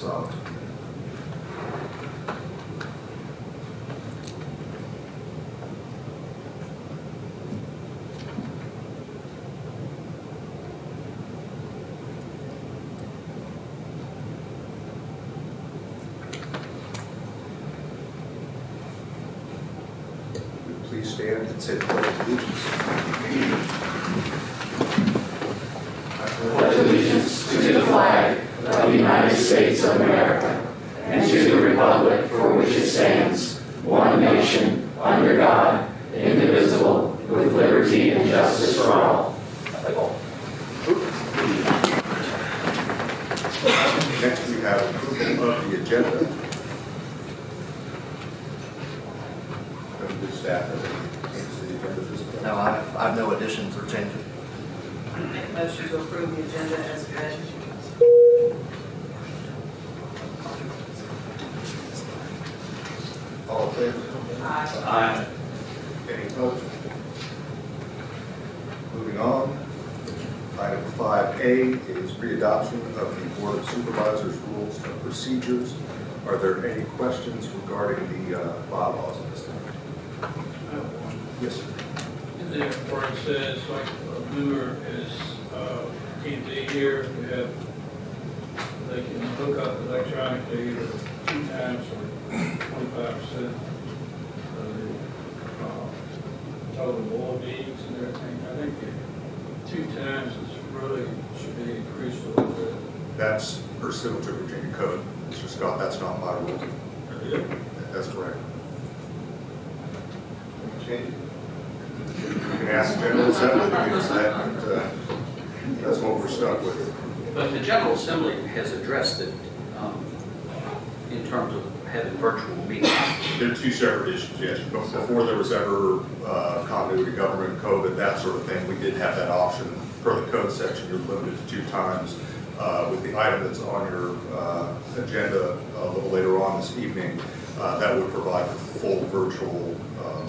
solved. Please stand and say the pledge of allegiance. Pledge allegiance to the flag of the United States of America and to the republic for which it stands, one nation, under God, indivisible, with liberty and justice for all. Next, we have approval of the agenda. The staff has any changes to the agenda at this point? No, I have no additions or changes. Make a motion to approve the agenda as read. All in favor? Aye. Any opposed? Moving on, item 5A is readoption of the Board of Supervisors Rules and Procedures. Are there any questions regarding the bylaws at this time? Yes, sir. In there where it says like a member is, can't be here, we have, they can hook up electronically either 2 times or 25% of the total board meetings and everything. I think 2 times is really, should be increased a little bit. That's pursuant to Virginia Code. Mr. Scott, that's not my rule. Yeah. That's correct. Change it. You can ask General Assembly to use that, but that's what we're stuck with. But the General Assembly has addressed it in terms of having virtual meetings. They're 2 separate issues, yes. Before there was ever continuity government, COVID, that sort of thing, we did have that option per the code section. You're limited to 2 times. With the item that's on your agenda a little later on this evening, that would provide for full virtual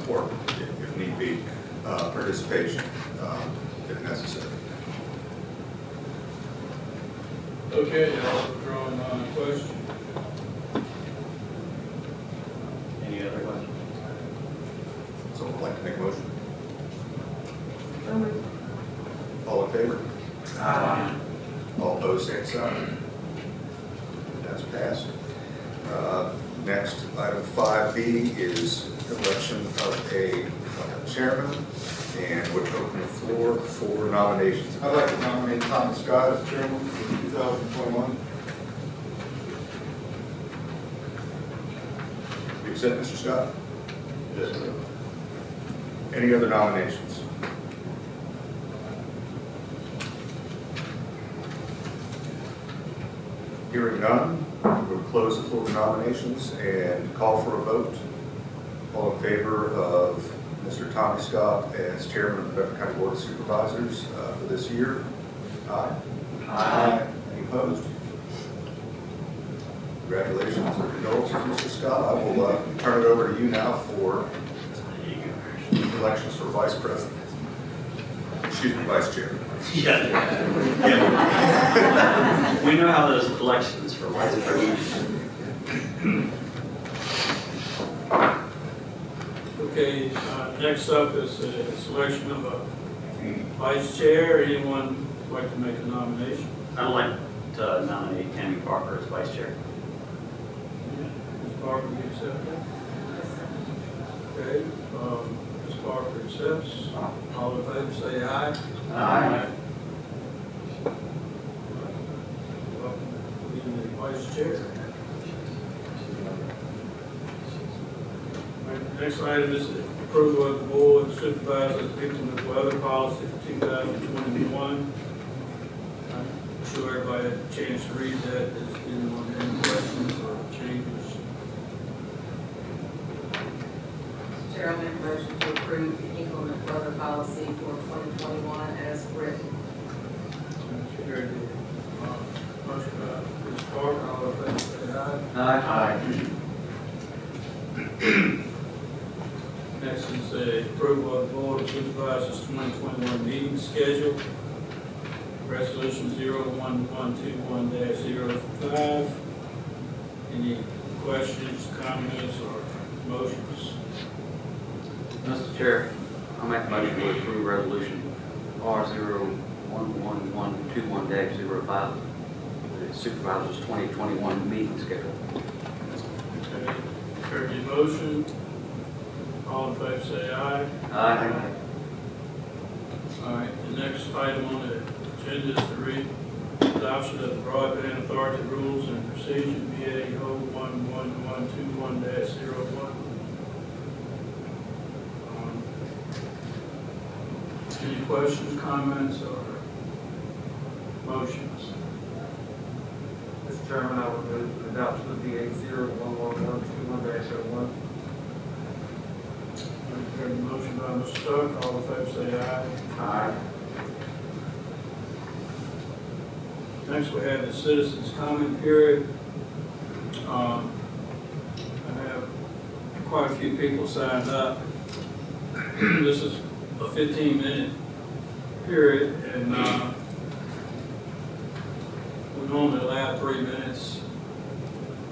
or, if need be, participation if necessary. Okay, I'll withdraw my question. Any other questions? Someone would like to make a motion? All in favor? Aye. All opposed, same sign. That's passed. Next, item 5B is election of a chairman, and would open the floor for nominations. I'd like to nominate Thomas Scott as chairman for 2021. You accept, Mr. Scott? Yes, sir. Any other nominations? Hearing none, we'll close the floor of nominations and call for a vote. All in favor of Mr. Tommy Scott as chairman of the Bedford County Board of Supervisors for this year? Aye. Aye. Any opposed? Congratulations and condolences, Mr. Scott. I will turn it over to you now for elections for vice president. Excuse me, vice chair. Yeah. We know how those elections for vice president. Okay, next up is a selection of a vice chair. Anyone like to make a nomination? I'd like to nominate Tammy Parker as vice chair. Ms. Parker, you accept that? Okay, Ms. Parker accepts. All in favor say aye. Aye. Welcome, being the vice chair. Next item is approval of the board of supervisors implement weather policy for 2021. I'm sure everybody had a chance to read that. Is anyone have any questions or changes? Chair, I'll make a motion to approve the inclement weather policy for 2021 as written. Very good. Motion by Ms. Parker, all in favor say aye. Aye. Next is the approval of the Board of Supervisors 2021 meeting schedule. Resolution 01121-05. Any questions, comments, or motions? Mr. Chair, I make a motion to approve resolution R011121-05, the Supervisors 2021 meeting schedule. Okay, heard your motion. All in favor say aye. Aye. All right, the next item on the agenda is the adoption of the Broadband Authority Rules and Procedure, BA 11121-01. Any questions, comments, or motions? Mr. Chairman, I would move the adoption of BA 011121-01. Heard the motion by Mr. Stark, all in favor say aye. Aye. Next, we have the citizens' comment period. I have quite a few people signed up. This is a 15-minute period, and we normally allow 3 minutes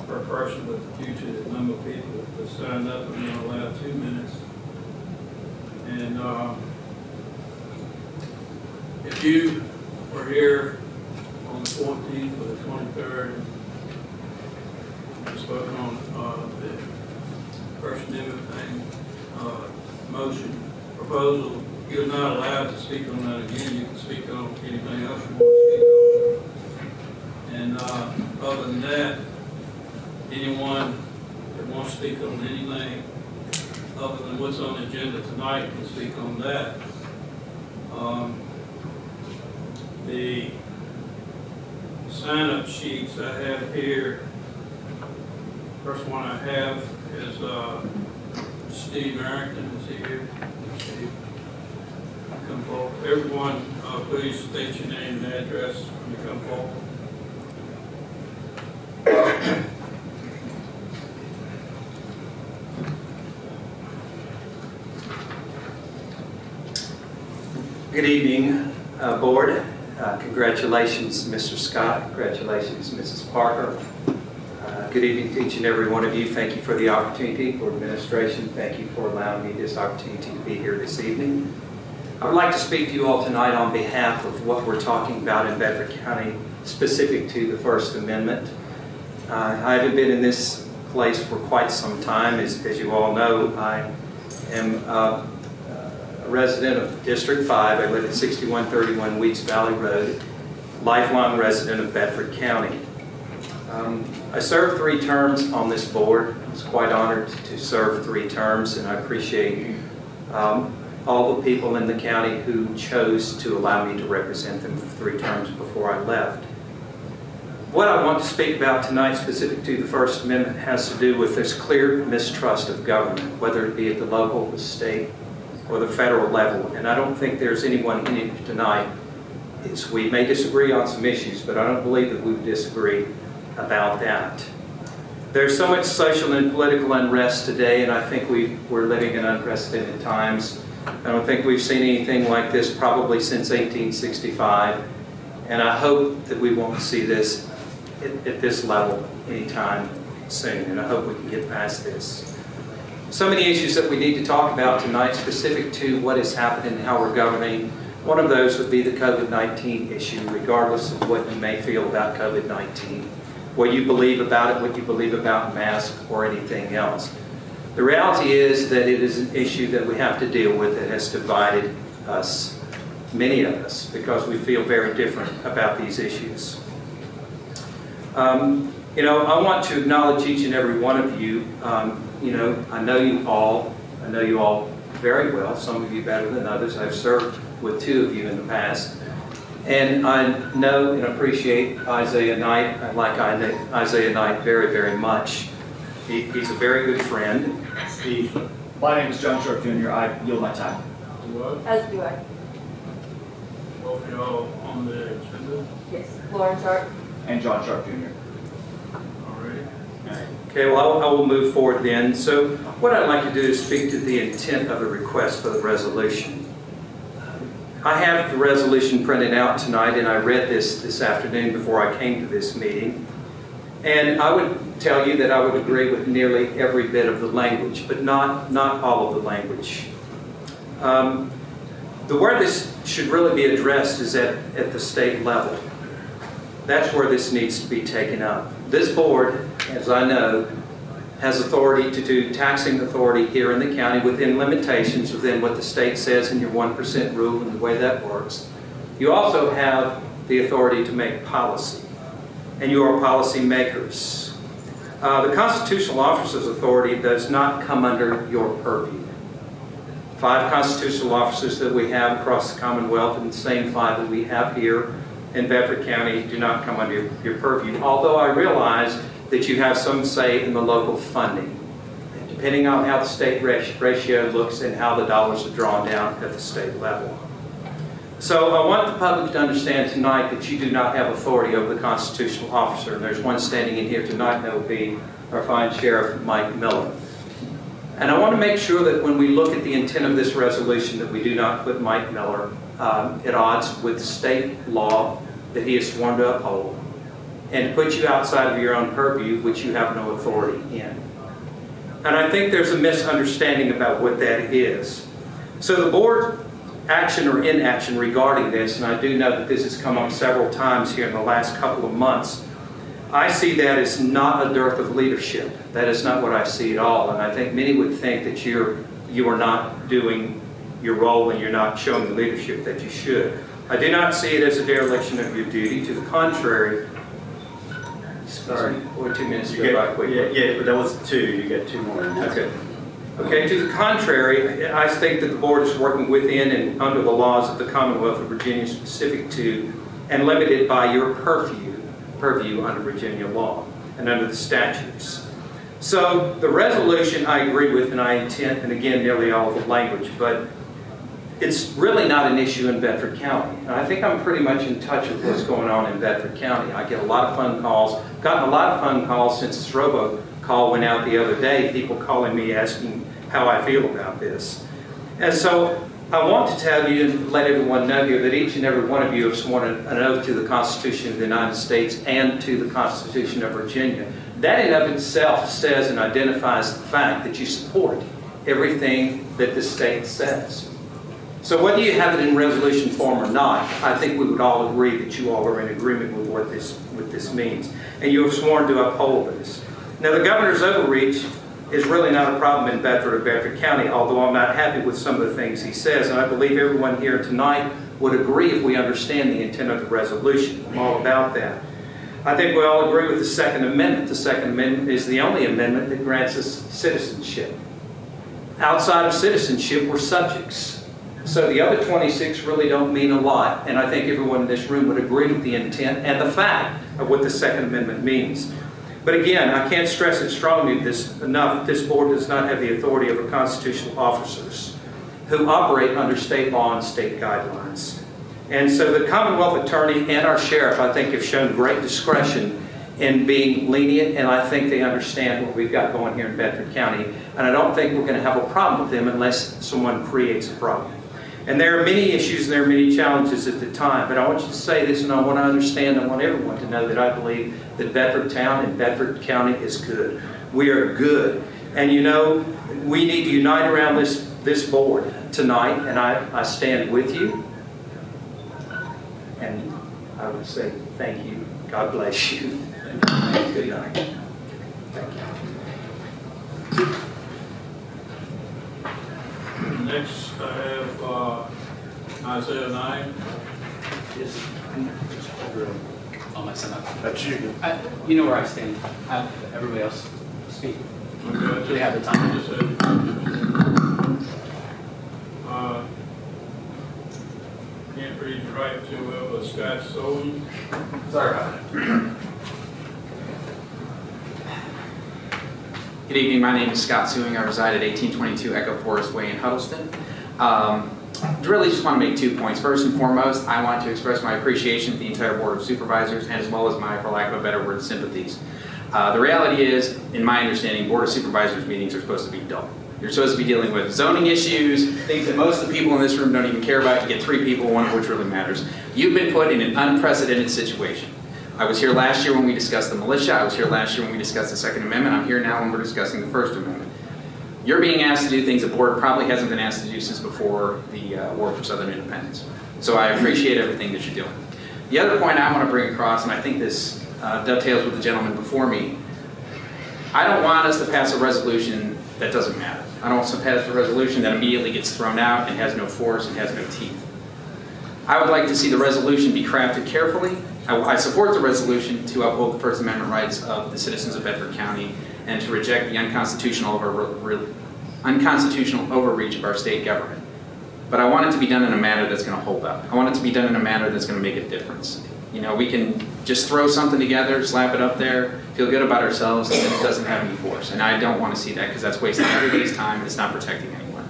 per person, but due to the number of people that signed up, we're going to allow 2 minutes. And if you were here on the 14th or the 23rd, we spoke on the First Amendment thing, motion, proposal, you're not allowed to speak on that again. You can speak on anything else you want to speak on. And other than that, anyone that wants to speak on anything other than what's on the agenda tonight can speak on that. The sign-up sheets I have here, first one I have is Steve Arrington is here. Steve, come forward. Everyone, please state your name and address when you come forward. Good evening, Board. Congratulations, Mr. Scott. Congratulations, Mrs. Parker. Good evening to each and every one of you. Thank you for the opportunity. For administration, thank you for allowing me this opportunity to be here this evening. I would like to speak to you all tonight on behalf of what we're talking about in Bedford County, specific to the First Amendment. I haven't been in this place for quite some time. As you all know, I am a resident of District 5. I live at 6131 Weeks Valley Road, lifelong resident of Bedford County. I served 3 terms on this board. I was quite honored to serve 3 terms, and I appreciate all the people in the county who chose to allow me to represent them for 3 terms before I left. What I want to speak about tonight, specific to the First Amendment, has to do with this clear mistrust of government, whether it be at the local, the state, or the federal level. And I don't think there's anyone in it tonight. We may disagree on some issues, but I don't believe that we would disagree about that. There's so much social and political unrest today, and I think we're living in unprecedented times. I don't think we've seen anything like this probably since 1865, and I hope that we won't see this at this level anytime soon, and I hope we can get past this. So many issues that we need to talk about tonight specific to what is happening and how we're governing. One of those would be the COVID-19 issue, regardless of what you may feel about COVID-19, what you believe about it, what you believe about masks or anything else. The reality is that it is an issue that we have to deal with that has divided us, many of us, because we feel very different about these issues. I want to acknowledge each and every one of you. I know you all very well, some of you better than others. I've served with 2 of you in the past. And I know and appreciate Isaiah Knight. I like Isaiah Knight very, very much. He's a very good friend. Steve, my name is John Sharp Jr. I yield my time. What? As do I. Both of y'all on the agenda? Yes. Lauren Sharp. And John Sharp Jr. All right. Okay, well, I will move forward then. So what I'd like to do is speak to the intent of the request for the resolution. I have the resolution printed out tonight, and I read this afternoon before I came to this meeting. And I would tell you that I would agree with nearly every bit of the language, but not all of the language. Where this should really be addressed is at the state level. That's where this needs to be taken up. This board, as I know, has authority to do taxing authority here in the county within limitations within what the state says in your 1% rule and the way that works. You also have the authority to make policy, and you are policy makers. The constitutional officer's authority does not come under your purview. 5 constitutional officers that we have across the Commonwealth, and the same 5 that we have here in Bedford County, do not come under your purview. Although I realize that you have some say in the local funding, depending on how the state ratio looks and how the dollars are drawn down at the state level. So I want the public to understand tonight that you do not have authority over the constitutional officer. And there's one standing in here tonight, and that will be our fine Sheriff Mike Miller. And I want to make sure that when we look at the intent of this resolution, that we do not put Mike Miller at odds with state law that he is sworn to uphold, and put you outside of your own purview, which you have no authority in. And I think there's a misunderstanding about what that is. So the board action or inaction regarding this, and I do know that this has come up several times here in the last couple of months, I see that as not a dearth of leadership. That is not what I see at all. And I think many would think that you are not doing your role and you're not showing the leadership that you should. I do not see it as a dereliction of your duty. To the contrary. Sorry, or 2 minutes to go by quickly. Yeah, but that was 2. You get 2 more. Okay, to the contrary, I think that the board is working within and under the laws of the Commonwealth of Virginia specific to and limited by your purview under Virginia law and under the statutes. So the resolution I agree with, and I intend, and again, nearly all of the language, but it's really not an issue in Bedford County. And I think I'm pretty much in touch with what's going on in Bedford County. I get a lot of phone calls, gotten a lot of phone calls since this robocall went out the other day, people calling me asking how I feel about this. And so I want to tell you and let everyone know here that each and every one of you have sworn an oath to the Constitution of the United States and to the Constitution of Virginia. That in of itself says and identifies the fact that you support everything that the state says. So whether you have it in resolution form or not, I think we would all agree that you all are in agreement with what this means. And you have sworn to uphold this. Now the governor's overreach is really not a problem in Bedford or Bedford County, although I'm not happy with some of the things he says. And I believe everyone here tonight would agree if we understand the intent of the resolution. I'm all about that. I think we all agree with the Second Amendment. The Second Amendment is the only amendment that grants us citizenship. Outside of citizenship, we're subjects. So the other 26 really don't mean a lot, and I think everyone in this room would agree with the intent and the fact of what the Second Amendment means. But again, I can't stress it strongly enough, this board does not have the authority over constitutional officers who operate under state law and state guidelines. And so the Commonwealth Attorney and our Sheriff, I think, have shown great discretion in being lenient, and I think they understand what we've got going here in Bedford County. And I don't think we're going to have a problem with them unless someone creates a problem. And there are many issues and there are many challenges at the time. But I want you to say this, and I want to understand, I want everyone to know that I believe that Bedford Town and Bedford County is good. We are good. And you know, we need to unite around this board tonight, and I stand with you. And I would say thank you. God bless you. Good night. Thank you. Next, I have Isaiah 9. Yes. Oh, my son. That's you. You know where I stand. Everybody else speak. Okay, They have the time. Just can't read right too well, but Scott Soden. Sorry about it. Good evening, my name is Scott Sewing. I reside at 1822 Echo Forest Way in Huddleston. Really just want to make 2 points. First and foremost, I want to express my appreciation to the entire Board of Supervisors, and as well as my, for lack of a better word, sympathies. The reality is, in my understanding, Board of Supervisors meetings are supposed to be dull. You're supposed to be dealing with zoning issues, things that most of the people in this room don't even care about. You get 3 people, one of which really matters. You've been put in an unprecedented situation. I was here last year when we discussed the militia. I was here last year when we discussed the Second Amendment. I'm here now when we're discussing the First Amendment. You're being asked to do things the board probably hasn't been asked to do since before the War for Southern Independence. So I appreciate everything that you're doing. The other point I want to bring across, and I think this dovetails with the gentleman before me, I don't want us to pass a resolution that doesn't matter. I don't want us to pass a resolution that immediately gets thrown out and has no force and has no teeth. I would like to see the resolution be crafted carefully. I support the resolution to uphold the First Amendment rights of the citizens of Bedford County and to reject the unconstitutional overreach of our state government. But I want it to be done in a manner that's going to hold up. I want it to be done in a manner that's going to make a difference. You know, we can just throw something together, slap it up there, feel good about ourselves, and it doesn't have any force. And I don't want to see that because that's wasting everybody's time and it's not protecting anyone.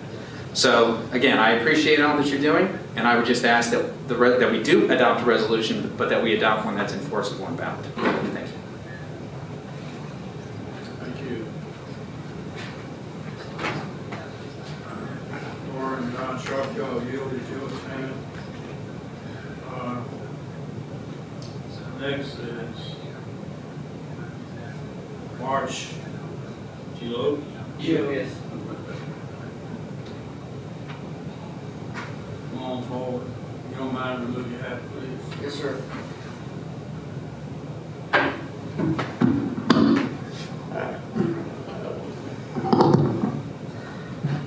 So again, I appreciate all that you're doing, and I would just ask that that we do adopt a resolution, but that we adopt one that's enforceable and valid. Thank you. Thank you. Laura and John Sharp, y'all yielded your time. Next is March Gilo. Yes. Come on forward. You don't mind, remove your hat, please. Yes, sir.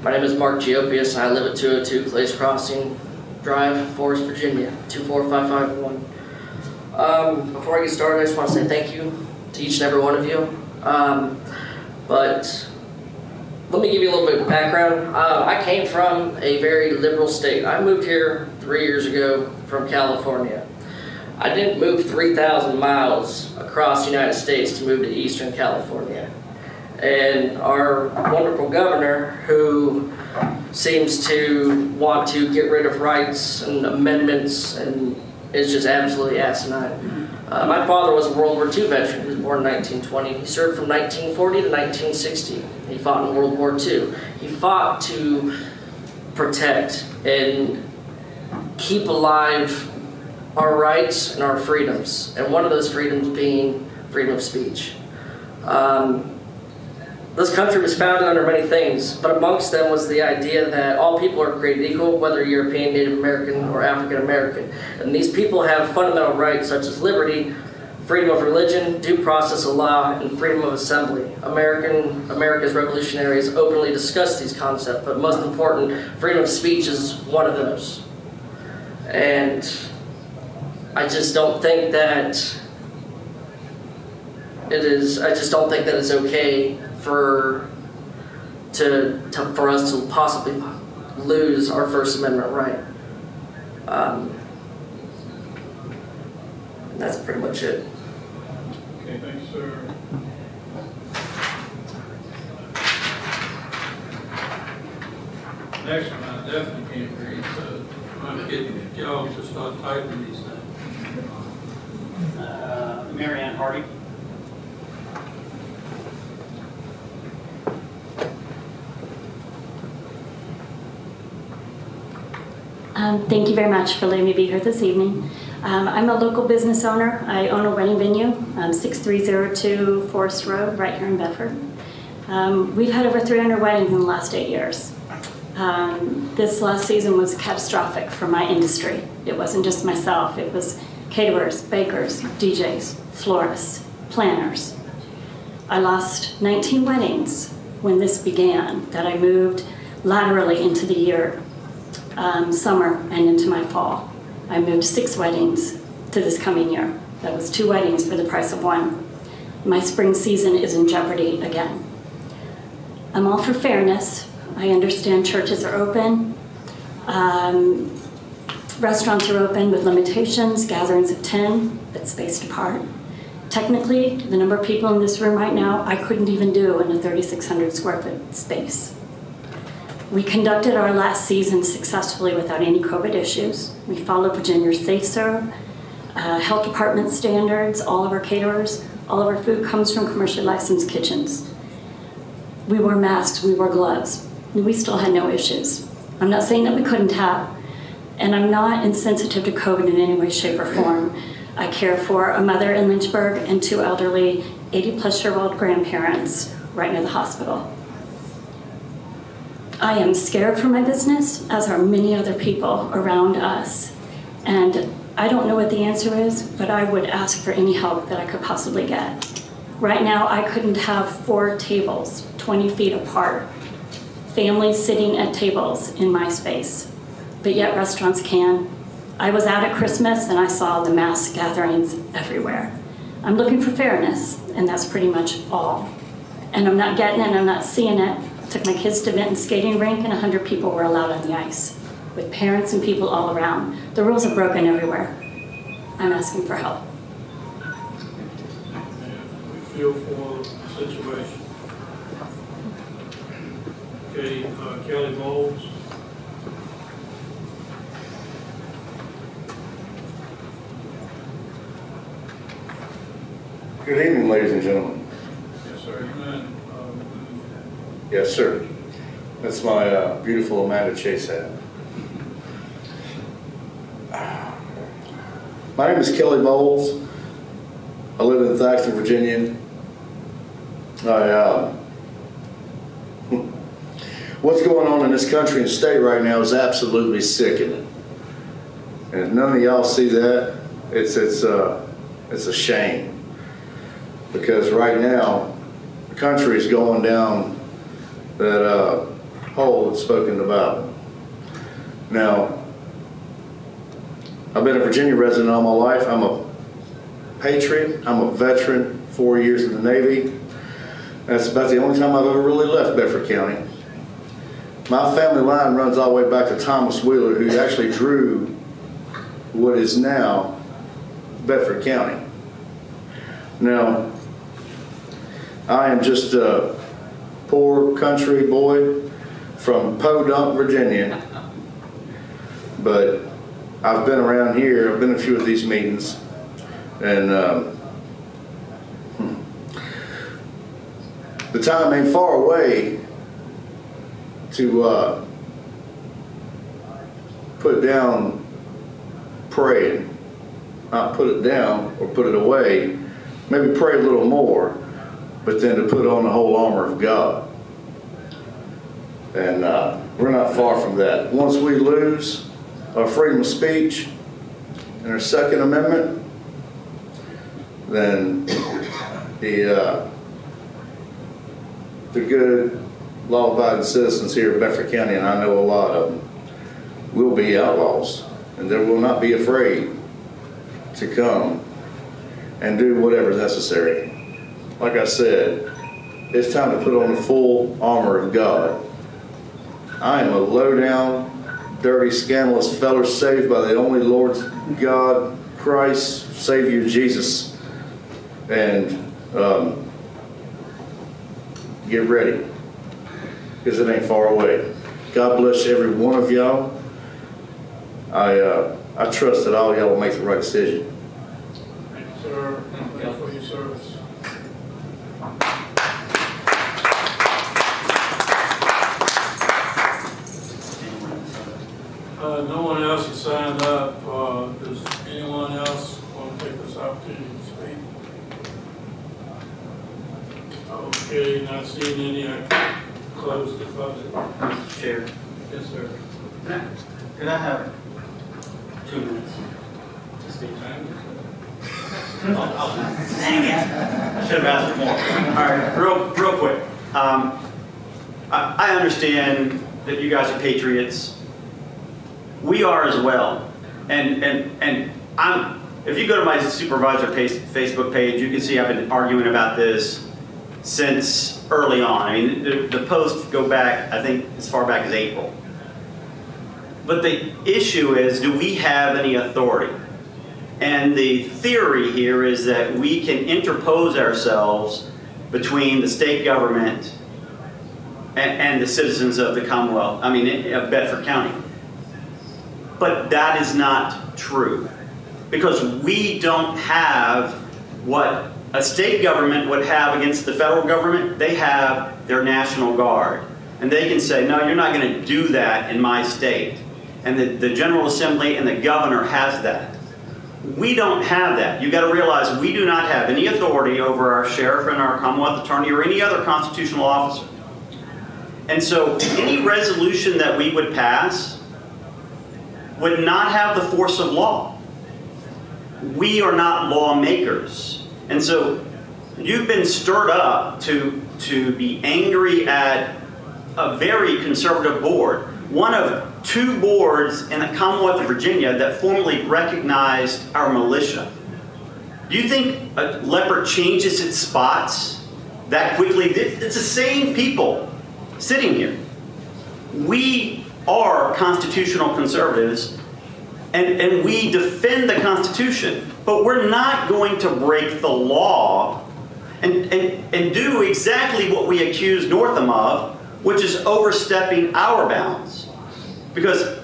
My name is Mark Giopius. I live at 202 Clays Crossing Drive, Forest, Virginia, 24551. Before I get started, I just want to say thank you to each and every one of you. But let me give you a little bit of background. I came from a very liberal state. I moved here 3 years ago from California. I didn't move 3,000 miles across the United States to move to Eastern California. And our wonderful governor, who seems to want to get rid of rights and amendments and is just absolutely asinine. My father was a World War II veteran. He was born in 1920. He served from 1940 to 1960. He fought in World War II. He fought to protect and keep alive our rights and our freedoms, and one of those freedoms being freedom of speech. This country was founded under many things, but amongst them was the idea that all people are created equal, whether European, Native American, or African American. And these people have fundamental rights such as liberty, freedom of religion, due process of law, and freedom of assembly. America's revolutionaries openly discussed these concepts, but most important, freedom of speech is one of those. And I just don't think that it's okay for us to possibly lose our First Amendment right. That's pretty much it. Okay, thanks, sir. Next one, I definitely can't read, so I'm going to get y'all to start typing these things. Mary Ann Hardy. Thank you very much for letting me be here this evening. I'm a local business owner. I own a wedding venue, 6302 Forest Road, right here in Bedford. We've had over 300 weddings in the last 8 years. This last season was catastrophic for my industry. It wasn't just myself. It was caterers, bakers, DJs, florists, planners. I lost 19 weddings when this began, that I moved laterally into the year. Summer and into my fall. I moved 6 weddings to this coming year. That was 2 weddings for the price of 1. My spring season is in jeopardy again. I'm all for fairness. I understand churches are open. Restaurants are open with limitations, gatherings of 10, but spaced apart. Technically, the number of people in this room right now, I couldn't even do in a 3,600 square foot space. We conducted our last season successfully without any COVID issues. We followed Virginia's Safe Serve, health department standards, all of our caterers, all of our food comes from commercially licensed kitchens. We wore masks, we wore gloves, and we still had no issues. I'm not saying that we couldn't have, and I'm not insensitive to COVID in any way, shape, or form. I care for a mother in Lynchburg and 2 elderly 80-plus-year-old grandparents right near the hospital. I am scared for my business, as are many other people around us. And I don't know what the answer is, but I would ask for any help that I could possibly get. Right now, I couldn't have 4 tables 20 feet apart, families sitting at tables in my space, but yet restaurants can. I was out at Christmas and I saw the mass gatherings everywhere. I'm looking for fairness, and that's pretty much all. And I'm not getting it, I'm not seeing it. I took my kids to Benton skating rink and 100 people were allowed on the ice, with parents and people all around. The rules are broken everywhere. I'm asking for help. We feel for the situation. Okay, Kelly Bowles. Good evening, ladies and gentlemen. Yes, sir. Amen. Yes, sir. That's my beautiful Amanda Chase hat. My name is Kelly Bowles. I live in Thaxton, Virginia. What's going on in this country and state right now is absolutely sickening. And if none of y'all see that, it's a shame. Because right now, the country is going down that hole that's spoken about. Now, I've been a Virginia resident all my life. I'm a patriot. I'm a veteran, 4 years in the Navy. That's about the only time I've ever really left Bedford County. My family line runs all the way back to Thomas Wheeler, who actually drew what is now Bedford County. Now, I am just a poor country boy from Podunk, Virginia, but I've been around here. I've been to a few of these meetings, and the time ain't far away to put down praying, not put it down or put it away, maybe pray a little more, but then to put on the whole armor of God. And we're not far from that. Once we lose our freedom of speech and our Second Amendment, then the good, law-abiding citizens here in Bedford County, and I know a lot of them, will be outlaws, and they will not be afraid to come and do whatever's necessary. Like I said, it's time to put on the full armor of God. I am a low-down, dirty, scandalous feller saved by the only Lord God, Christ, Savior Jesus. And get ready, because it ain't far away. God bless every one of y'all. I trust that all y'all will make the right decision. Thank you, sir. Thank you for your service. No one else has signed up. Does anyone else want to take this opportunity to speak? Okay, not seeing any, I can close the budget. Mr. Chair, Yes, sir. could I have 2 minutes to speak? Dang it! I should have asked for more. All right, real quick. I understand that you guys are patriots. We are as well. And if you go to my Supervisor Facebook page, you can see I've been arguing about this since early on. I mean, the posts go back, I think, as far back as April. But the issue is, do we have any authority? And the theory here is that we can interpose ourselves between the state government and the citizens of the Commonwealth, of Bedford County. But that is not true, because we don't have what a state government would have against the federal government. They have their National Guard, and they can say, no, you're not going to do that in my state. And the General Assembly and the governor has that. We don't have that. You got to realize we do not have any authority over our sheriff and our Commonwealth attorney or any other constitutional officer. And so any resolution that we would pass would not have the force of law. We are not lawmakers. And so you've been stirred up to be angry at a very conservative board, one of 2 boards in the Commonwealth of Virginia that formally recognized our militia. Do you think a leopard changes its spots that quickly? It's the same people sitting here. We are constitutional conservatives, and we defend the Constitution, but we're not going to break the law and do exactly what we accuse Northam of, which is overstepping our bounds. Because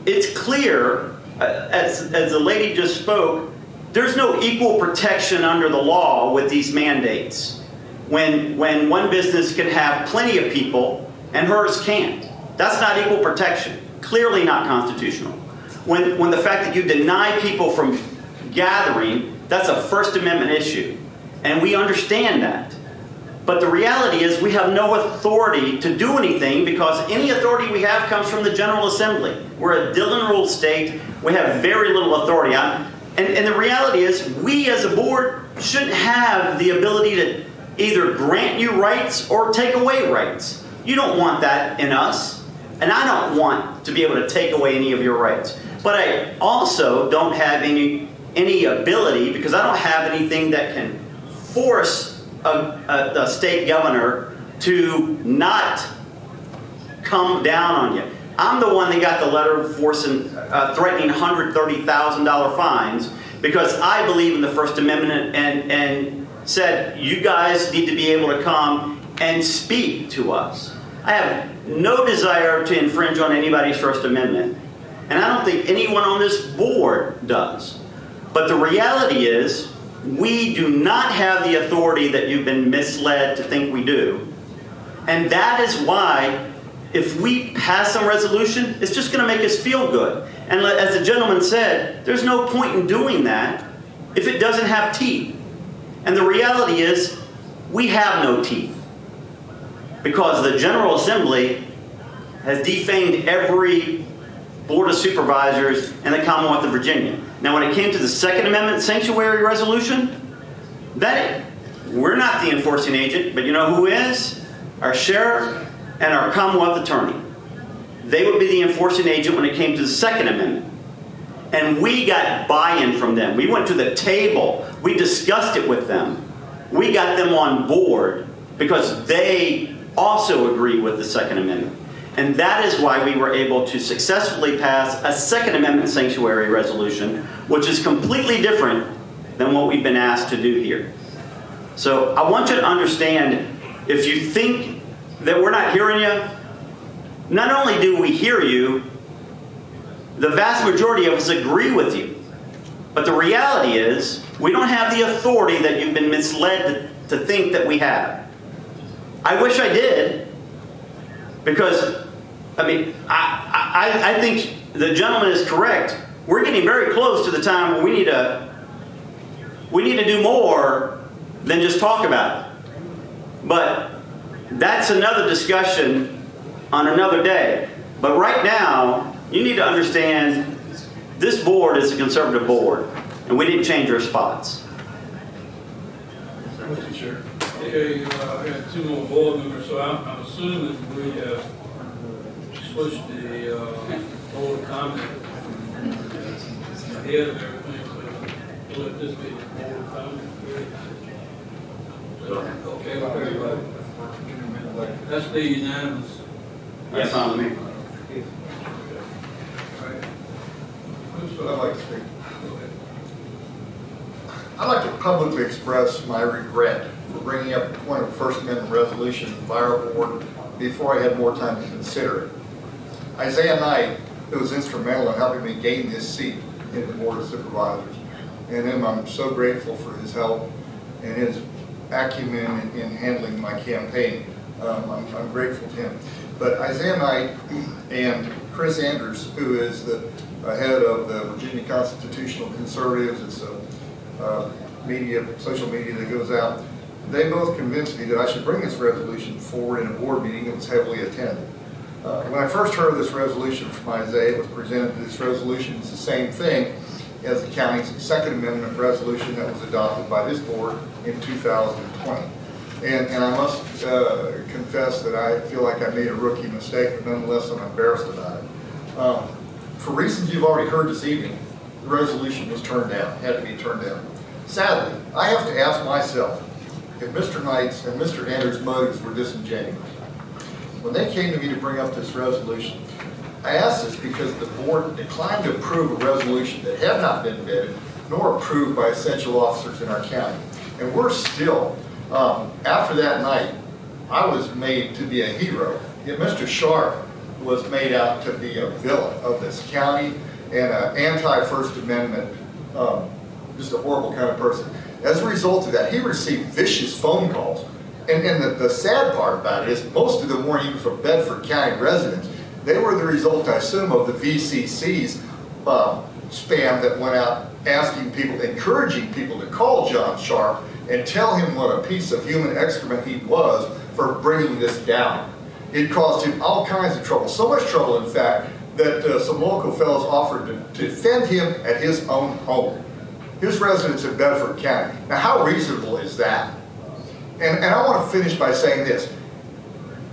it's clear, as the lady just spoke, there's no equal protection under the law with these mandates. When one business can have plenty of people and hers can't. That's not equal protection. Clearly not constitutional. When the fact that you deny people from gathering, that's a First Amendment issue. And we understand that. But the reality is we have no authority to do anything because any authority we have comes from the General Assembly. We're a Dillon Rule state. We have very little authority. And the reality is we as a board shouldn't have the ability to either grant you rights or take away rights. You don't want that in us. And I don't want to be able to take away any of your rights. But I also don't have any ability, because I don't have anything that can force a state governor to not come down on you. I'm the one that got the letter threatening $130,000 fines because I believe in the First Amendment and said you guys need to be able to come and speak to us. I have no desire to infringe on anybody's First Amendment, and I don't think anyone on this board does. But the reality is, we do not have the authority that you've been misled to think we do. And that is why, if we pass some resolution, it's just going to make us feel good. And as the gentleman said, there's no point in doing that if it doesn't have teeth. And the reality is, we have no teeth. Because the General Assembly has defamed every Board of Supervisors in the Commonwealth of Virginia. Now, when it came to the Second Amendment sanctuary resolution, we're not the enforcing agent, but you know who is? Our sheriff and our Commonwealth attorney. They would be the enforcing agent when it came to the Second Amendment. And we got buy-in from them. We went to the table. We discussed it with them. We got them on board because they also agree with the Second Amendment. And that is why we were able to successfully pass a Second Amendment sanctuary resolution, which is completely different than what we've been asked to do here. So I want you to understand, if you think that we're not hearing you, not only do we hear you, the vast majority of us agree with you. But the reality is, we don't have the authority that you've been misled to think that we have. I wish I did, because I think the gentleman is correct. We're getting very close to the time where we need to do more than just talk about it. But that's another discussion on another day. But right now, you need to understand this board is a conservative board, and we didn't change our spots. Mr. Chair. Okay, I got 2 more board members, so I'm assuming we have switched the board comment ahead of everything, so let this be board comment. Okay, everybody. That's the unanimous. That's on me. I'd like to speak. I'd like to publicly express my regret for bringing up the point of First Amendment resolution by our board before I had more time to consider it. Isaiah Knight, who was instrumental in helping me gain this seat in the Board of Supervisors, and him I'm so grateful for his help and his acumen in handling my campaign. I'm grateful to him. But Isaiah Knight and Chris Andrews, who is the head of the Virginia Constitutional Conservatives. It's a social media that goes out. They both convinced me that I should bring this resolution forward in a board meeting that was heavily attended. When I first heard this resolution from Isaiah, it was presented to this resolution. It's the same thing as the county's Second Amendment resolution that was adopted by this board in 2020. And I must confess that I feel like I made a rookie mistake, but nonetheless I'm embarrassed about it. For reasons you've already heard this evening, the resolution was turned down, had to be turned down. Sadly, I have to ask myself if Mr. Knight's and Mr. Andrews' motives were disingenuous. When they came to me to bring up this resolution, I asked this because the board declined to approve a resolution that had not been vetted nor approved by essential officers in our county. And we're still, after that night, I was made to be a hero. Yet Mr. Sharp was made out to be a villain of this county and an anti-First Amendment, just a horrible kind of person. As a result of that, he received vicious phone calls. And the sad part about it is most of them weren't even from Bedford County residents. They were the result, I assume, of the VCC's spam that went out asking people, encouraging people to call John Sharp and tell him what a piece of human excrement he was for bringing this down. It caused him all kinds of trouble, so much trouble, in fact, that some local fellows offered to defend him at his own home. His residence in Bedford County. Now, how reasonable is that? And I want to finish by saying this.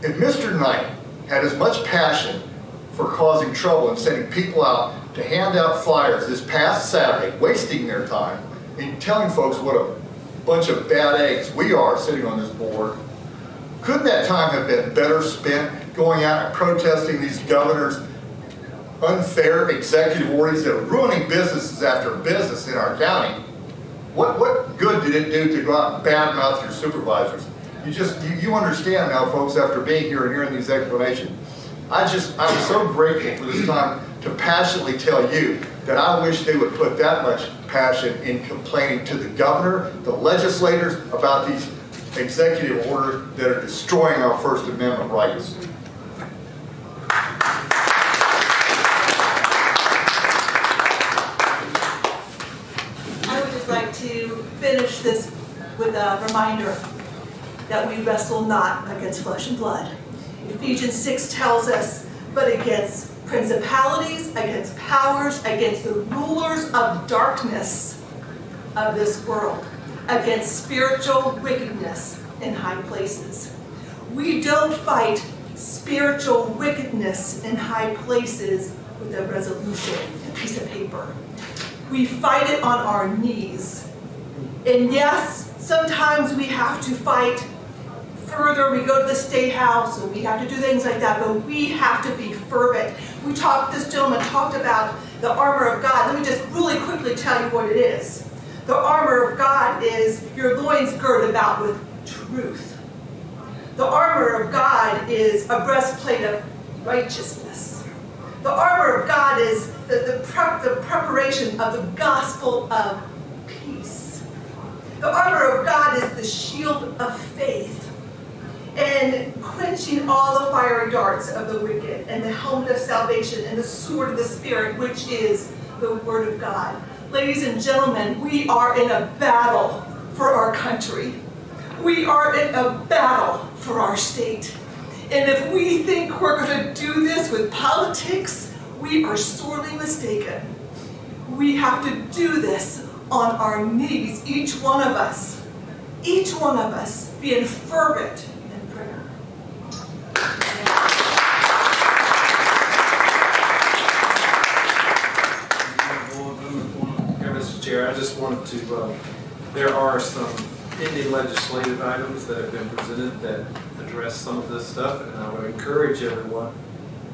If Mr. Knight had as much passion for causing trouble and sending people out to hand out flyers this past Saturday, wasting their time, and telling folks what a bunch of bad eggs we are sitting on this board, couldn't that time have been better spent going out and protesting these governors' unfair executive orders that are ruining businesses after business in our county? What good did it do to go out and badmouth your supervisors? You understand now, folks, after being here and hearing these explanations. I'm so grateful for this time to passionately tell you that I wish they would put that much passion in complaining to the governor, the legislators, about these executive orders that are destroying our First Amendment rights. To finish this with a reminder that we wrestle not against flesh and blood. Ephesians 6 tells us, but against principalities, against powers, against the rulers of darkness of this world, against spiritual wickedness in high places. We don't fight spiritual wickedness in high places with a resolution, a piece of paper. We fight it on our knees. And yes, sometimes we have to fight further. We go to the State House and we have to do things like that, but we have to be fervent. This gentleman talked about the armor of God. Let me just really quickly tell you what it is. The armor of God is your loins girded about with truth. The armor of God is a breastplate of righteousness. The armor of God is the preparation of the gospel of peace. The armor of God is the shield of faith and quenching all the fiery darts of the wicked and the helmet of salvation and the sword of the Spirit, which is the Word of God. Ladies and gentlemen, we are in a battle for our country. We are in a battle for our state. And if we think we're going to do this with politics, we are sorely mistaken. We have to do this on our knees, each one of us being fervent in prayer. Mr. Chair, I just wanted to, there are some pending legislative items that have been presented that address some of this stuff, and I would encourage everyone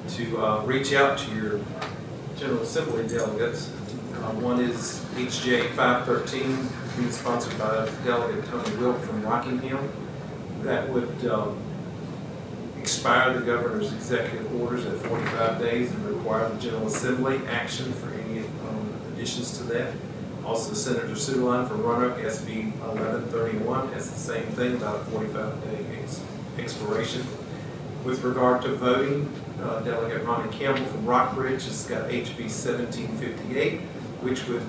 to reach out to your General Assembly delegates. One is HJ 513, being sponsored by Delegate Tony Wilk from Rockingham. That would expire the governor's executive orders at 45 days and require the General Assembly action for any additions to that. Also, Senator Sudeline from Roanoke, SB 1131, has the same thing, about a 45-day expiration. With regard to voting, Delegate Ronnie Campbell from Rockbridge has got HB 1758, which would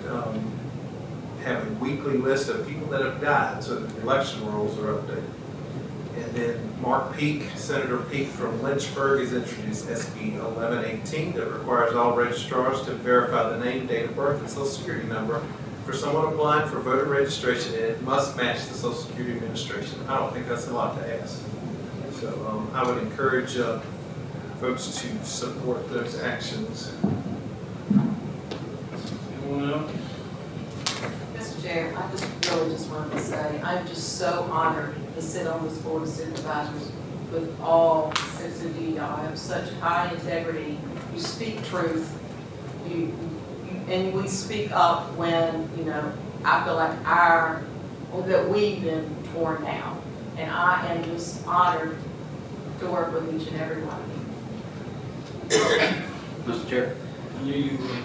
have a weekly list of people that have died, so that the election rolls are updated. And then Mark Peake, Senator Peake from Lynchburg, has introduced SB 1118 that requires all registrars to verify the name, date of birth, and social security number for someone applying for voter registration, and it must match the Social Security Administration. I don't think that's a lot to ask. So I would encourage folks to support those actions. Anyone else? Mr. Chair, I just wanted to say, I'm just so honored to sit on this board of supervisors with all six of you. Y'all have such high integrity. You speak truth. And we speak up when, I feel like that we've been torn down. And I am just honored to work with each and every one of you. Mr. Chair, I knew you were.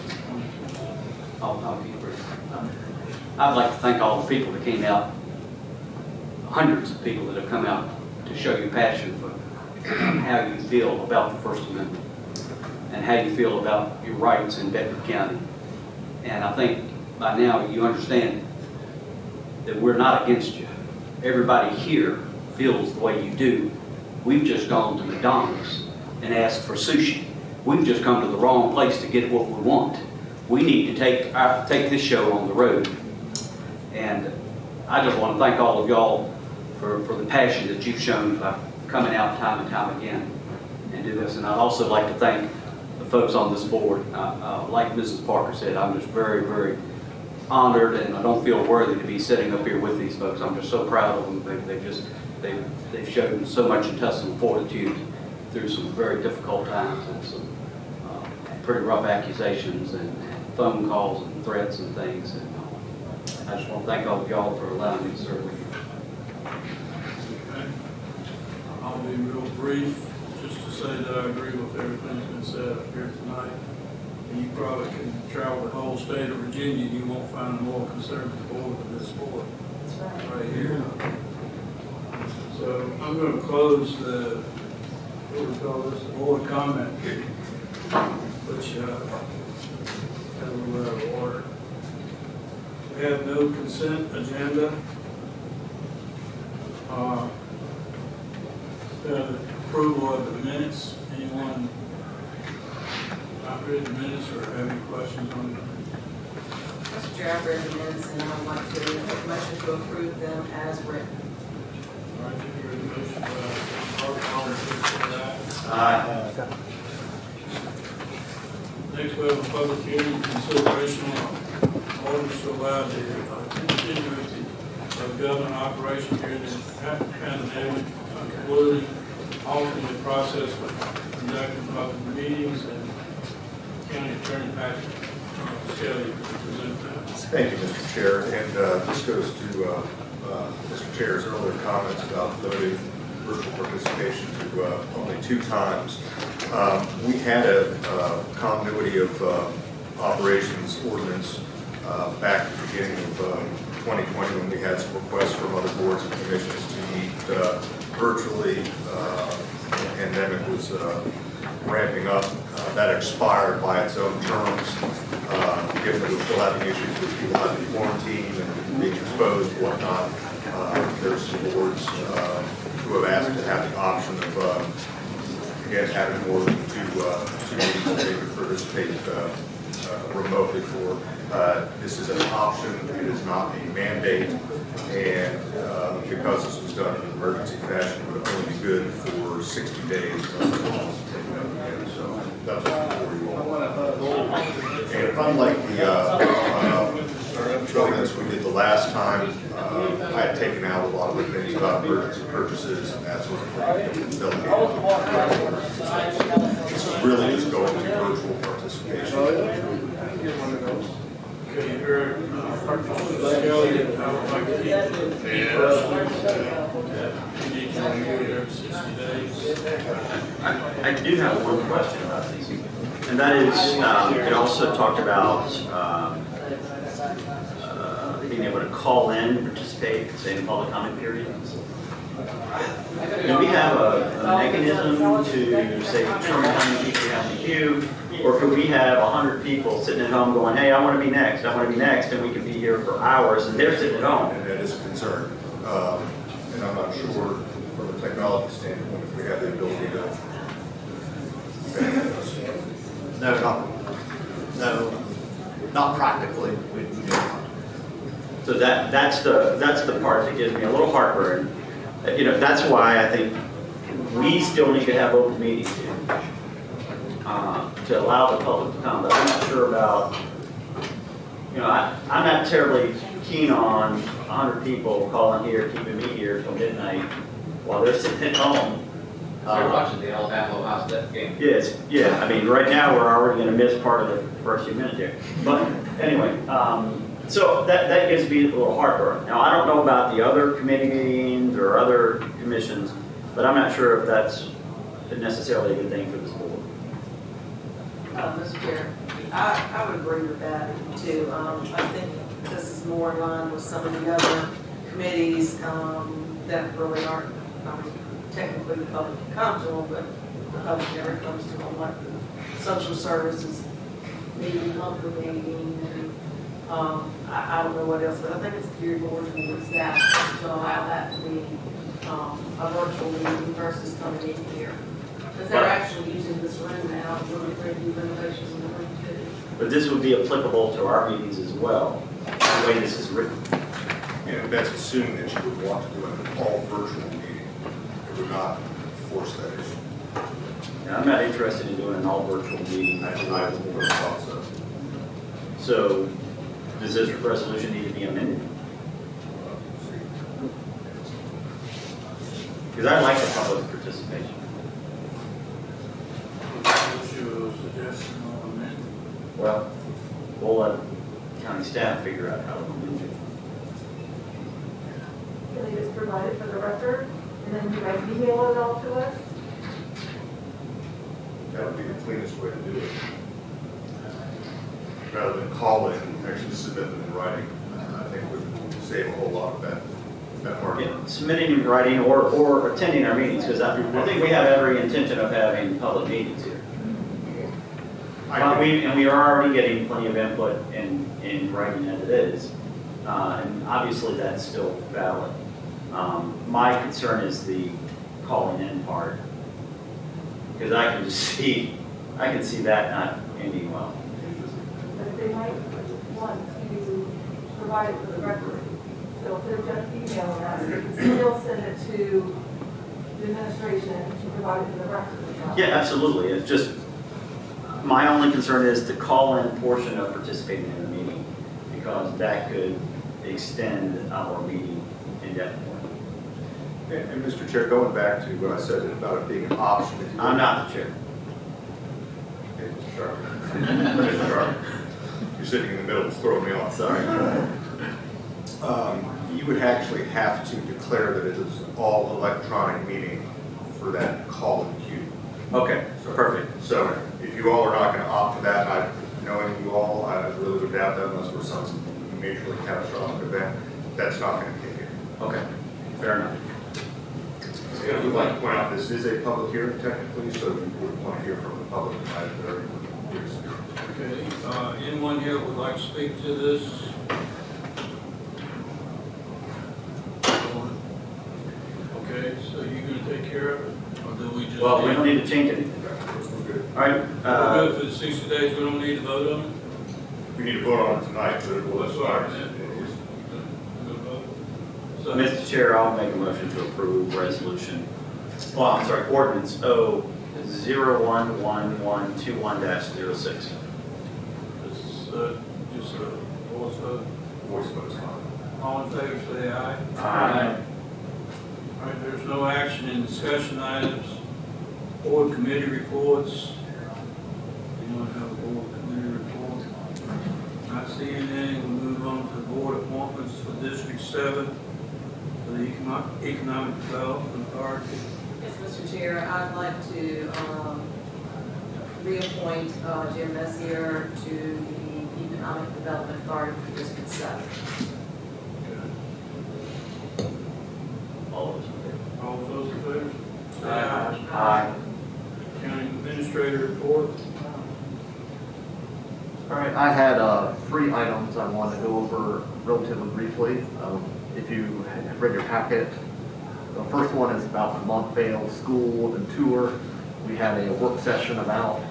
I'll be brief. I'd like to thank all the people that came out, hundreds of people that have come out to show your passion for how you feel about the First Amendment and how you feel about your rights in Bedford County. And I think by now you understand that we're not against you. Everybody here feels the way you do. We've just gone to McDonald's and asked for sushi. We've just come to the wrong place to get what we want. We need to take this show on the road. And I just want to thank all of y'all for the passion that you've shown by coming out time and time again and do this. And I'd also like to thank the folks on this board. Like Mrs. Parker said, I'm just very, very honored, and I don't feel worthy to be sitting up here with these folks. I'm just so proud of them. They've shown so much intestinal fortitude through some very difficult times and some pretty rough accusations and phone calls and threats and things. And I just want to thank all of y'all for allowing me to serve with you. Okay. I'll be real brief, just to say that I agree with everything that's been said up here tonight. And you probably can travel the whole state of Virginia, you won't find a more conservative board than this board. That's Right here. So I'm going to close the, what do we call this, the board comment period, which has a little out of order. We have no consent agenda. Approval of the minutes. Anyone not read the minutes or have any questions on them? Mr. Chair, I've read the minutes and I would like to make a motion to approve them as written. All right, you heard the motion, all in favor, say aye. Aye. Next, we have a public hearing consideration of orders to allow the continuity of government operation during the pandemic, including alternate process for conducting public meetings, and County Attorney Patrick Skelly to present that. Thank you, Mr. Chair, and this goes to Mr. Chair's earlier comments about limiting virtual participation to only 2 times. We had a continuity of operations ordinance back at the beginning of 2020 when we had some requests from other boards and commissions to meet virtually. The pandemic was ramping up. That expired by its own terms, given that we're still having issues with people having quarantine and being exposed and whatnot. There's some boards who have asked to have the option of, again, having more than two meetings that they could participate remotely for. This is an option, it is not a mandate, and because this was done in an emergency fashion, it would only be good for 60 days. So that's for you all. And unlike the ordinance we did the last time, I had taken out a lot of the things about emergency purchases and that sort of thing. This is really just going to virtual participation. Okay, you heard Skelly, I would like to keep the you need to review it every 60 days. I do have one question about these, and that is, it also talked about being able to call in, participate, say in public comment period. Do we have a mechanism to say determine how many people we have in the queue? Or could we have 100 people sitting at home going, hey, I want to be next, I want to be next, and we could be here for hours, and they're sitting at home? And that is a concern. And I'm not sure from a technology standpoint if we have the ability to. No, not practically. We do not. So that's the part that gives me a little heartburn. That's why I think we still need to have open meetings here, to allow the public to come. But I'm not sure about, I'm not terribly keen on 100 people calling here, keeping me here till midnight while they're sitting at home. They're watching the Alabama-Ohio State game. Yes, yeah. I mean, right now we're already going to miss part of the first few minutes here. But anyway, so that gives me a little heartburn. Now, I don't know about the other committee meetings or other commissions, but I'm not sure if that's necessarily a good thing for this board. Mr. Chair, I would agree with that too. I think this is more in line with some of the other committees that really aren't technically the public can come to them, but the public never comes to them, like the social services meeting, monthly meeting, and I don't know what else, but I think it's geared more towards that, to allow that to be a virtual meeting versus coming in here. Because they're actually using this room now, and we're going to do renovations in the room too. But this would be applicable to our meetings as well, the way this is written. And that's assuming that you would want to do an all virtual meeting. It would not force that issue. Now, I'm not interested in doing an all virtual meeting. I would have thought so. So, does this resolution need to be amended? Because I like the public participation. What's your suggestion on amendment? Well, we'll let county staff figure out how to do it. Can they just provide it for the record, and then you guys email it all to us? That would be the cleanest way to do it. Rather than call in and actually submit them in writing, I think would save a whole lot of that hard work. Yeah, submitting in writing or attending our meetings, because I think we have every intention of having public meetings here. And we are already getting plenty of input in writing as it is. And obviously that's still valid. My concern is the calling in part. Because I can see that not ending well. But they might want to provide it for the record. So if they're just emailing us, they can still send it to the administration to provide it for the record. Yeah, absolutely. It's just, my only concern is the call-in portion of participating in the meeting, because that could extend our meeting indefinitely. And Mr. Chair, going back to what I said about it being an option. If you I'm not the chair. Okay, Mr. Sharp. Mr. Sharp. You're sitting in the middle, it's throwing me off. Sorry. You would actually have to declare that it is an all electronic meeting for that call in queue. Okay, perfect. So if you all are not going to opt for that, knowing you all, I really would doubt that unless there was some majorly catastrophic event, that's not going to kick in. Okay, fair enough. I would like to point out this is a public hearing technically, so we would want to hear from the public tonight if they're Okay, anyone here would like to speak to this? Okay, so you're gonna take care of it, or do we just? Well, we don't need to change anything. All right. We're good for the 60 days, we don't need to vote on it? We need to vote on it tonight, but it will That's what I expire. meant. We'll vote. So, Mr. Chair, I'll make a motion to approve resolution, ordinance 01121-06. Just a voice vote. Voice vote is fine. All in favor, say aye. Aye. All right, there's no action in discussion items, board committee reports. Anyone have a board committee report? Not seeing any, we'll move on to board appointments for District 7, for the Economic Development Authority. Yes, Mr. Chair, I'd like to reappoint Jim Messier to the Economic Development Authority for District 7. All of us in favor. I had 3 items I wanted to go over relatively briefly. If you have read your packet, the first one is about the Montvale School and Tour. We had a work session about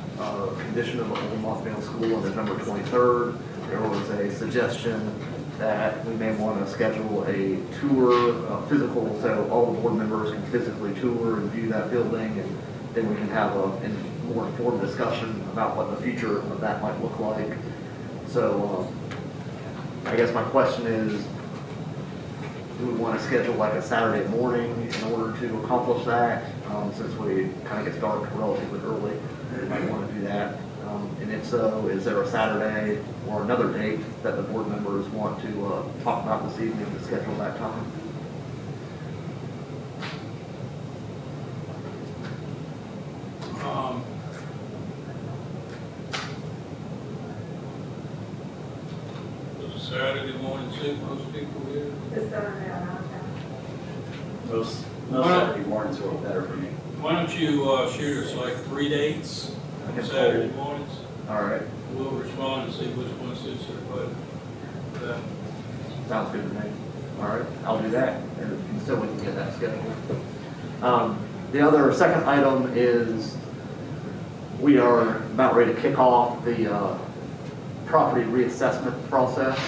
condition of the old Montvale School on November 23rd. There was a suggestion that we may want to schedule a tour, physical, so all the board members can physically tour and view that building, and then we can have a more informed discussion about what the future of that might look like. So I guess my question is, do we want to schedule like a Saturday morning in order to accomplish that? Since we kind of get started relatively early, we might want to do that. And if so, is there a Saturday or another date that the board members want to talk about this evening to schedule that time? Does Saturday morning suit most people here? Most Saturday mornings work better for me. Why don't you shoot us like 3 dates on Saturday mornings? All right. We'll respond and see which one suits everybody. Sounds good to me. All right, I'll do that, and still we can get that scheduled. The other second item is we are about ready to kick off the property reassessment process.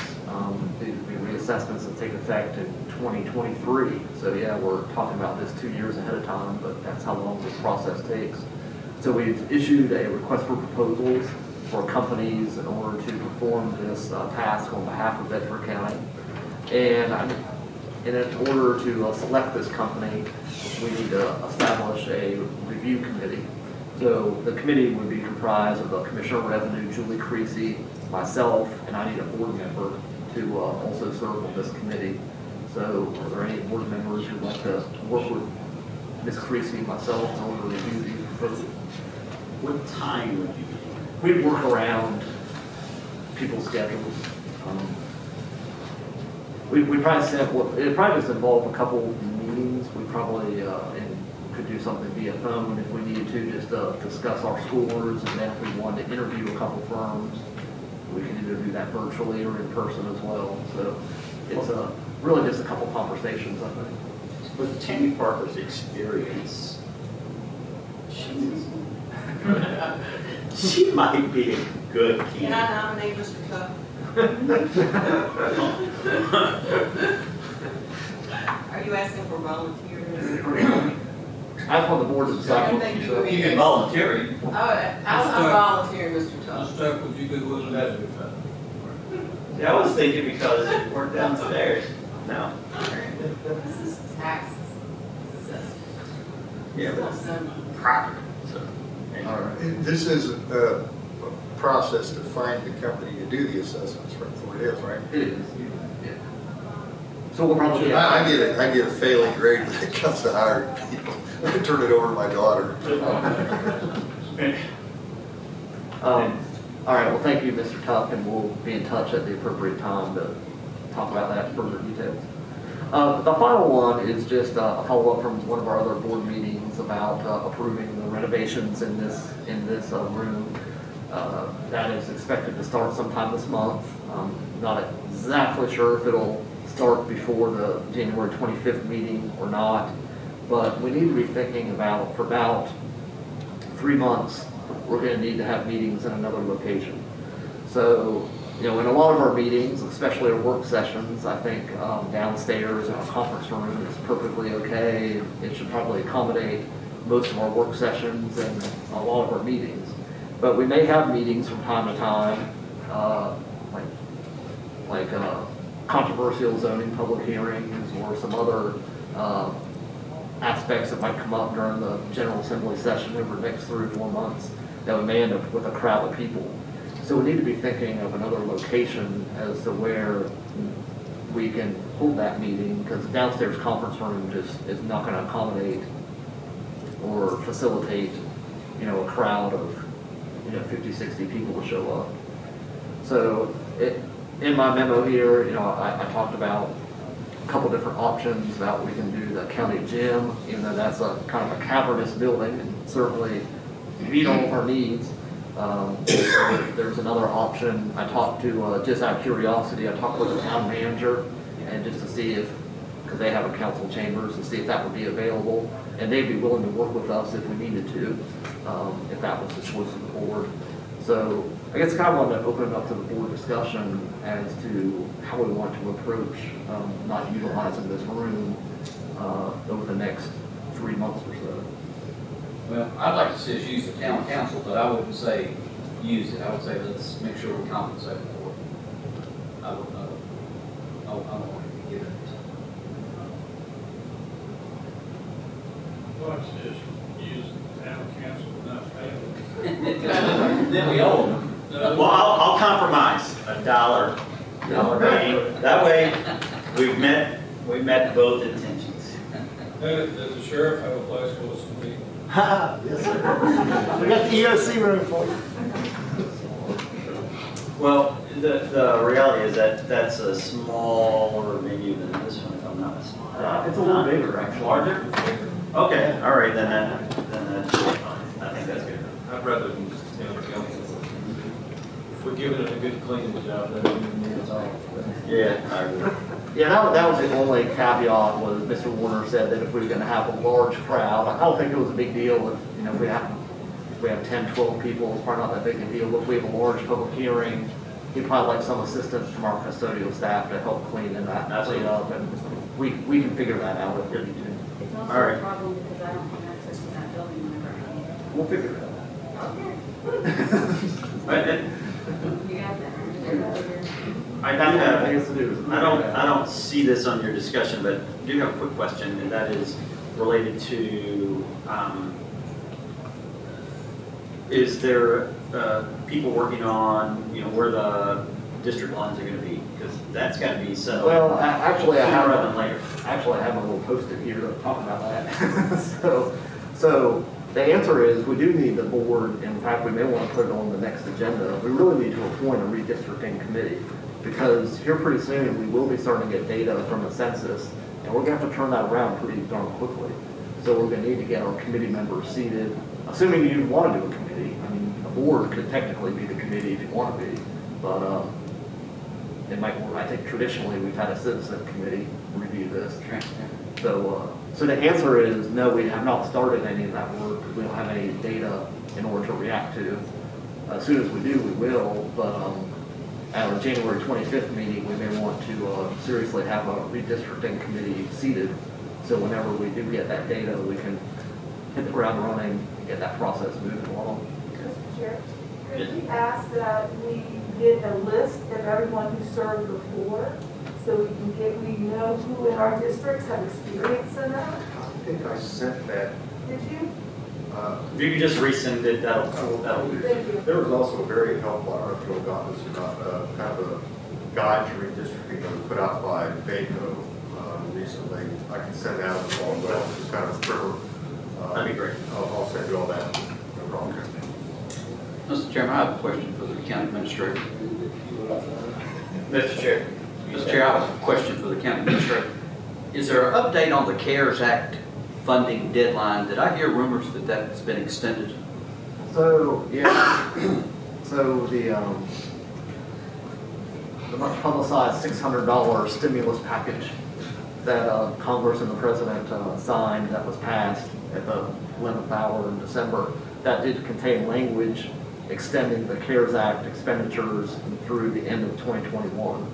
These will be reassessments that take effect in 2023. So yeah, we're talking about this 2 years ahead of time, but that's how long this process takes. So we've issued a request for proposals for companies in order to perform this task on behalf of Bedford County. And in order to select this company, we need to establish a review committee. So the committee would be comprised of the Commissioner of Revenue, Julie Creasy, myself, and I need a board member to also serve on this committee. So are there any board members who'd like to work with Ms. Creasy and myself in order to review these proposals? What time would you be? We'd work around people's schedules. We probably set, it'd probably just involve a couple meetings. We probably could do something via phone if we needed to, just discuss our scores, and then if we wanted to interview a couple firms, we can either do that virtually or in person as well. So it's really just a couple conversations, I think. With Tammy Parker's experience, she might be a good candidate. Can I nominate Mr. Tuck? Are you asking for volunteers? I want the board to I decide. don't think you would be. You can volunteer. Oh, I'm volunteering, Mr. Tuck. Mr. Tuck, would you be willing to? Yeah, I was thinking because it worked downstairs. No. This is taxes. Yeah, but it's practical. So, All right. This is a process to find the company to do the assessments, right? So it is, right? It is. Yeah. So we'll probably. I get a failing grade when it comes to hiring people. I turn it over to my daughter. All right, well, thank you, Mr. Tuck, and we'll be in touch at the appropriate time to talk about that in further details. The final one is just a follow-up from one of our other board meetings about approving the renovations in this room. That is expected to start sometime this month. Not exactly sure if it'll start before the January 25th meeting or not, but we need to be thinking about, for about 3 months, we're going to need to have meetings in another location. So, in a lot of our meetings, especially our work sessions, I think downstairs in a conference room is perfectly okay. It should probably accommodate most of our work sessions and a lot of our meetings. But we may have meetings from time to time, like controversial zoning public hearings or some other aspects that might come up during the General Assembly session over the next 3 or 4 months that we may end up with a crowd of people. So we need to be thinking of another location as to where we can hold that meeting, because the downstairs conference room just is not going to accommodate or facilitate, a crowd of 50, 60 people to show up. So in my memo here, I talked about a couple different options about we can do the county gym, even though that's a kind of a cavernous building and certainly meet all of our needs. There's another option. I talked to, just out of curiosity, I talked with the town manager and just to see if, because they have a council chambers, to see if that would be available. And they'd be willing to work with us if we needed to, if that was the choice of the board. So I guess I kind of wanted to open it up to the board discussion as to how we want to approach not utilizing this room over the next 3 months or so. Well, I'd like to see us use the town council, but I wouldn't say use it. I would say let's make sure we compensate for it. I don't know. I don't want to give it. Watch this, use the town council, not pay them. Then we owe them. Well, I'll compromise $1 meeting. That way, we've met both intentions. Does the sheriff have a place for us to meet? Yes, sir. We got the EOC room for you. Well, the reality is that that's a smaller venue than this one, if I'm not mistaken. It's a little bigger, actually. Larger? Okay, all right, then that's fine. I think that's good. I'd rather than just town council. If we're giving it a good cleaning job, then we need it all. Yeah, I agree. Yeah, that was the only caveat was Mr. Warner said that if we were gonna have a large crowd, I don't think it was a big deal if, you know, if we have 10, 12 people, it's probably not that big a deal. But if we have a large public hearing, we'd probably like some assistance from our custodial staff to help clean up, and we can figure that out if we need to. It's also All right. a problem because I don't have access to that building whenever We'll figure it out. You got that. You're- I do That's what I have, think it's to do. I don't see this on your discussion, but I do have a quick question, and that is related to, is there people working on, you know, where the district lines are gonna be? Because that's gotta be settled. Well, actually, I sooner rather have than later. a little post-it here to talk about that. So the answer is, we do need the board, in fact, we may want to put it on the next agenda. We really need to appoint a redistricting committee, because here pretty soon, we will be starting to get data from the census, and we're gonna have to turn that around pretty darn quickly. So we're gonna need to get our committee members seated, assuming you want to do a committee. I mean, a board could technically be the committee if you want to be, but it might work. I think traditionally, we've had a citizen committee review this. So the answer is no, we have not started any of that work. We don't have any data in order to react to. As soon as we do, we will, but at our January 25th meeting, we may want to seriously have a redistricting committee seated. So whenever we do get that data, we can hit the ground running and get that process moving along. Mr. Chair, could we ask that we get a list of everyone who served before, so we know who in our districts have experience in that? I think I sent that. Did you? If you could just resend it, that'll do. Thank you. There was also a very helpful, I don't know if you'll got this or not, kind of a guide to redistricting that was put out by VACO recently. I can send that as well, just kind of a primer. That'd be great. I'll send you all that. No problem. Mr. Chairman, I have a question for the county administrator. Mr. Chair. Mr. Chair, I have a question for the county administrator. Is there an update on the CARES Act funding deadline? Did I hear rumors that that's been extended? So, yeah, so the much publicized $600 stimulus package that Congress and the President signed, that was passed at the 11th hour in December, that did contain language extending the CARES Act expenditures through the end of 2021.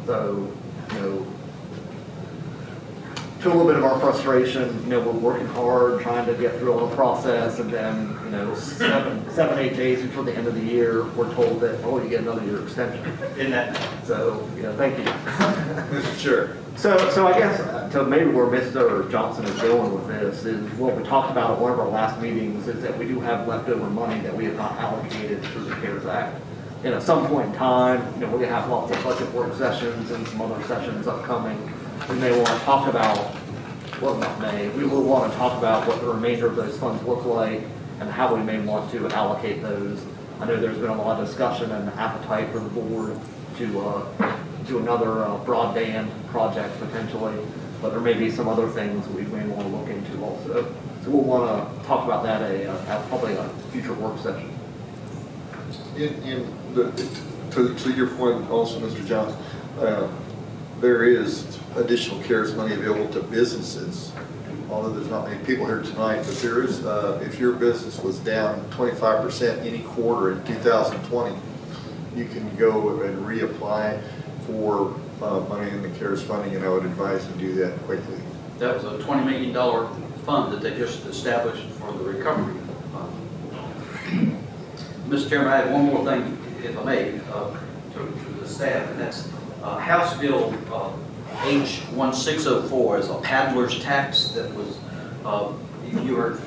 So, you know, to a little bit of our frustration, you know, we're working hard, trying to get through all the process, and then, you know, seven, 8 days before the end of the year, we're told that, oh, you get another year extension. In that. So, you know, thank you. Mr. Chair. So I guess, to maybe where Mr. Johnson is going with this, is what we talked about at one of our last meetings, is that we do have leftover money that we have not allocated through the CARES Act. And at some point in time, you know, we're gonna have lots of budget work sessions and some other sessions upcoming. We may want to talk about, well, not may, we will want to talk about what the remainder of those funds look like and how we may want to allocate those. I know there's been a lot of discussion and appetite for the board to do another broadband project potentially, but there may be some other things we may want to look into also. So we'll want to talk about that at probably a future work session. To your point also, Mr. John, there is additional CARES money available to businesses, although there's not many people here tonight, but there is, if your business was down 25% any quarter in 2020, you can go and reapply for money in the CARES funding, and I would advise you do that quickly. That was a $20 million fund that they just established for the recovery fund. Mr. Chairman, I have one more thing, if I may, to the staff, and that's House Bill H1604 is a paddler's tax that was, if you are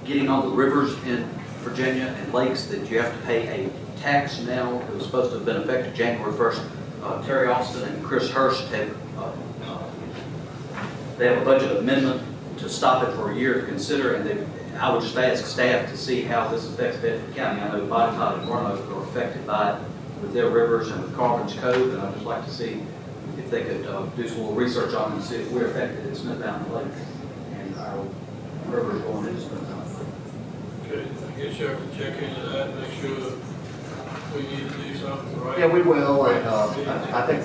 getting on the rivers in Virginia and lakes, that you have to pay a tax now. It was supposed to have been effective January 1st. Terry Austin and Chris Hurst have they have a budget amendment to stop it for a year to consider, and I would just ask staff to see how this affects Bedford County. I know Botetourt and Roanoke are affected by it with their rivers and with Carbon's Cove, and I'd just like to see if they could do some more research on it and see if we're affected in Smith Mountain Lake and our rivers going into Smith Mountain Lake. Okay, I guess you have to check into that and make sure that we need to do something, right? Yeah, we will, and I think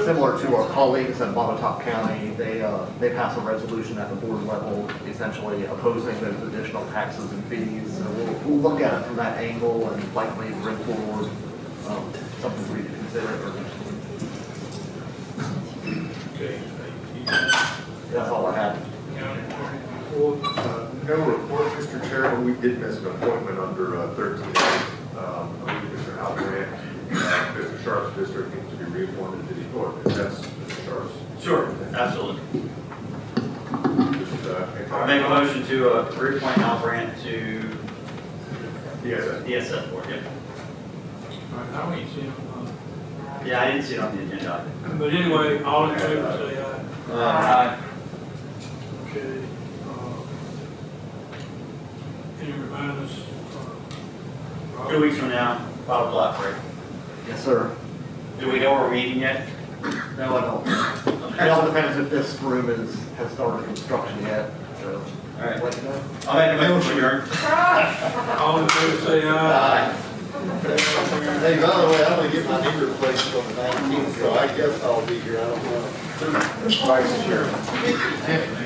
similar to our colleagues in Botetourt County, they passed a resolution at the board level essentially opposing those additional taxes and fees. So we'll look at it from that angle and likely bring forward something for you to consider. Okay. That's all I have. County attorney report. No report, Mr. Chairman. We did miss an appointment under 13A. I believe Mr. Alvarez, Mr. Sharp's district needs to be reappointed to the board. That's Mr. Sharp's. Sure, absolutely. Just, I make a motion to reappoint Al Brandt to yes, the ESS board, yep. All right, I ain't seen him. Yeah, I didn't see it on the agenda. But anyway, all in favor, say aye. Aye. Okay. Can you remind us? 2 weeks from now, 5 o'clock break. Yes, sir. Do we know we're meeting yet? No, I don't. It all depends if this room has started construction yet, so. All right. Let you know. I'll make a motion to adjourn. All in favor, say aye. Hey, by the way, I'm gonna get my knee replaced on the 19th, so I guess I'll be here, I don't know. Vice Chairman.